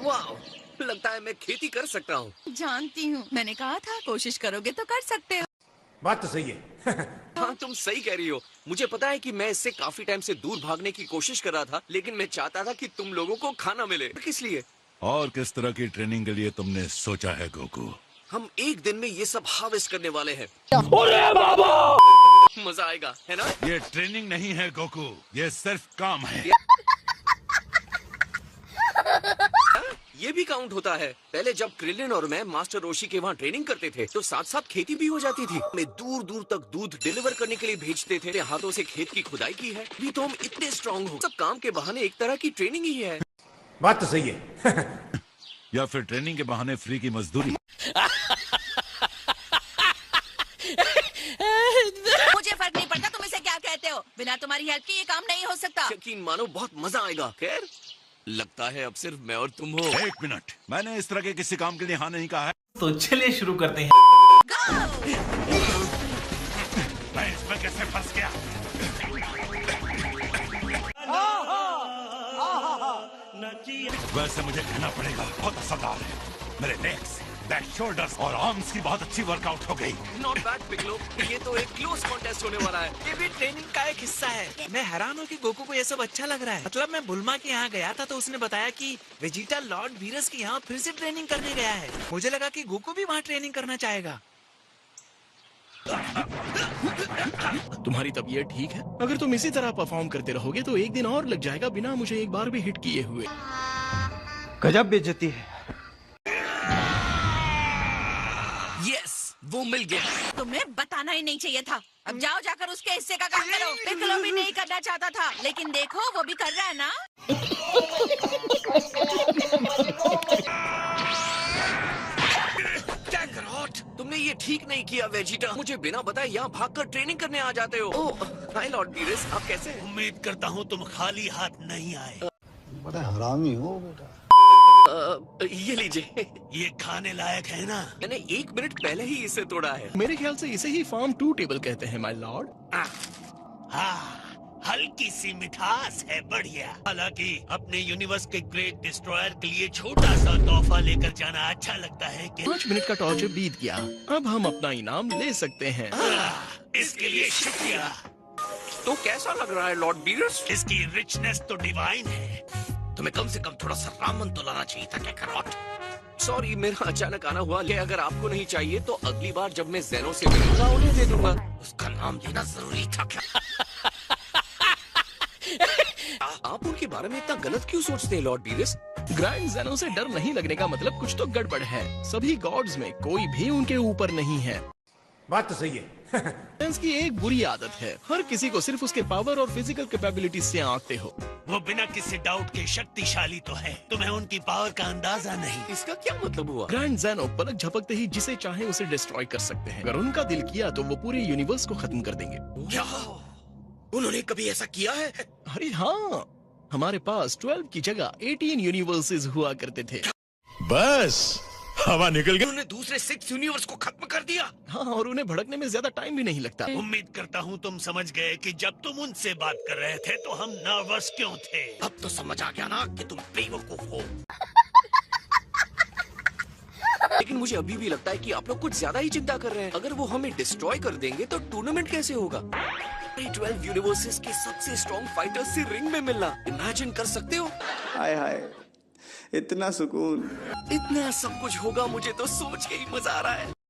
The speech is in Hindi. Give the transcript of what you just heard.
वाह, लगता है मैं खेती कर सकता हूँ। जानती हूँ, मैंने कहा था कोशिश करोगे तो कर सकते हो। बात तो सही है। हाँ, तुम सही कह रही हो। मुझे पता है कि मैं इससे काफी टाइम से दूर भागने की कोशिश कर रहा था, लेकिन मैं चाहता था कि तुम लोगों को खाना मिले। किस लिए? और किस तरह की ट्रेनिंग के लिए तुमने सोचा है गोकू? हम एक दिन में ये सब हार्वेस्ट करने वाले हैं। मजा आएगा, है ना? ये ट्रेनिंग नहीं है गोकू, ये सिर्फ काम है। ये भी काउंट होता है। पहले जब क्रिलिन और मैं मास्टर रोशी के वहाँ ट्रेनिंग करते थे तो साथ साथ खेती भी हो जाती थी। हमें दूर दूर तक दूध डिलीवर करने के लिए भेजते थे। हाथों से खेत की खुदाई की है। भी तो हम इतने स्ट्रांग हो। सब काम के बहाने एक तरह की ट्रेनिंग ही है। बात तो सही है। या फिर ट्रेनिंग के बहाने फ्री की मजदूरी। मुझे फर्क नहीं पड़ता तुम इसे क्या कहते हो। बिना तुम्हारी हेल्प के ये काम नहीं हो सकता। यकीन मानो, बहुत मजा आएगा। खैर, लगता है अब सिर्फ मैं और तुम हो। एक मिनट, मैंने इस तरह के किसी काम के लिए हाँ नहीं कहा है। तो चलिए शुरू करते हैं। मैं इसमें कैसे फंस गया? वैसे मुझे कहना पड़ेगा, बहुत असरदार है। मेरे लेग्स, बैक, शोल्डर्स और आर्म्स की बहुत अच्छी वर्कआउट हो गई। नॉट बैड पिगलो, ये तो एक क्लोज कॉन्टेस्ट होने वाला है। ये भी ट्रेनिंग का एक हिस्सा है। मैं हैरान हूँ कि गोकू को ये सब अच्छा लग रहा है। मतलब मैं बुल्मा के यहाँ गया था तो उसने बताया कि वेजिटा लॉर्ड वीरस के यहाँ फिर से ट्रेनिंग करने गया है। मुझे लगा कि गोकू भी वहाँ ट्रेनिंग करना चाहेगा। तुम्हारी तबीयत ठीक है? अगर तुम इसी तरह परफॉर्म करते रहोगे तो एक दिन और लग जाएगा बिना मुझे एक बार भी हिट किए हुए। गजब बेइज्जती है। यस, वो मिल गया। तुम्हें बताना ही नहीं चाहिए था। अब जाओ जाकर उसके हिस्से का काम करो। पिकलो भी नहीं करना चाहता था, लेकिन देखो वो भी कर रहा है ना। तुमने ये ठीक नहीं किया वेजिटा। मुझे बिना बताए यहाँ भागकर ट्रेनिंग करने आ जाते हो। ओह, हाय लॉर्ड वीरस, आप कैसे हैं? उम्मीद करता हूँ तुम खाली हाथ नहीं आए। बड़ा हरामी हो बेटा। ये लीजिए। ये खाने लायक है ना? मैंने 1 मिनट पहले ही इसे तोड़ा है। मेरे ख्याल से इसे ही फार्म 2 टेबल कहते हैं माय लॉर्ड। हाँ, हल्की सी मिठास है, बढ़िया। हालांकि अपने यूनिवर्स के ग्रेट डिस्ट्रॉयर के लिए छोटा सा तोहफा लेकर जाना अच्छा लगता है कि 5 मिनट का टॉर्चर बीत गया। अब हम अपना इनाम ले सकते हैं। इसके लिए शुक्रिया। तो कैसा लग रहा है लॉर्ड वीरस? इसकी रिचनेस तो डिवाइन है। तुम्हें कम से कम थोड़ा सा रामन तो लाना चाहिए था कैकरॉट। सॉरी, मेरा अचानक आना हुआ। ये अगर आपको नहीं चाहिए तो अगली बार जब मैं ज़ेनो से मिलूंगा उन्हें दे दूंगा। उसका नाम देना जरूरी था क्या? आप उनके बारे में इतना गलत क्यों सोचते हैं लॉर्ड वीरस? ग्रैंड ज़ेनो से डर नहीं लगने का मतलब कुछ तो गड़बड़ है। सभी गॉड्स में कोई भी उनके ऊपर नहीं है। बात तो सही है। की एक बुरी आदत है, हर किसी को सिर्फ उसके पावर और फिजिकल कैपेबिलिटीज से आंकते हो। वो बिना किसी डाउट के शक्तिशाली तो है, तुम्हें उनकी पावर का अंदाजा नहीं। इसका क्या मतलब हुआ? ग्रैंड ज़ेनो पलक झपकते ही जिसे चाहे उसे डिस्ट्रॉय कर सकते हैं। अगर उनका दिल किया तो वो पूरे यूनिवर्स को खत्म कर देंगे। क्या उन्होंने कभी ऐसा किया है? अरे हाँ, हमारे पास 12 की जगह 18 यूनिवर्सेस हुआ करते थे। बस हवा निकल गई। उन्होंने दूसरे 6 यूनिवर्स को खत्म कर दिया। हाँ, और उन्हें भड़कने में ज्यादा टाइम भी नहीं लगता। उम्मीद करता हूँ तुम समझ गए कि जब तुम उनसे बात कर रहे थे तो हम नर्वस क्यों थे। अब तो समझ आ गया ना कि तुम बेवकूफ हो। लेकिन मुझे अभी भी लगता है कि आप लोग कुछ ज्यादा ही चिंता कर रहे हैं। अगर वो हमें डिस्ट्रॉय कर देंगे तो टूर्नामेंट कैसे होगा? 12 यूनिवर्सेस के सबसे स्ट्रॉन्ग फाइटर्स से रिंग में मिलना, इमेजिन कर सकते हो? हाय हाय, इतना सुकून। इतना सब कुछ होगा, मुझे तो सोच के ही मजा आ रहा है।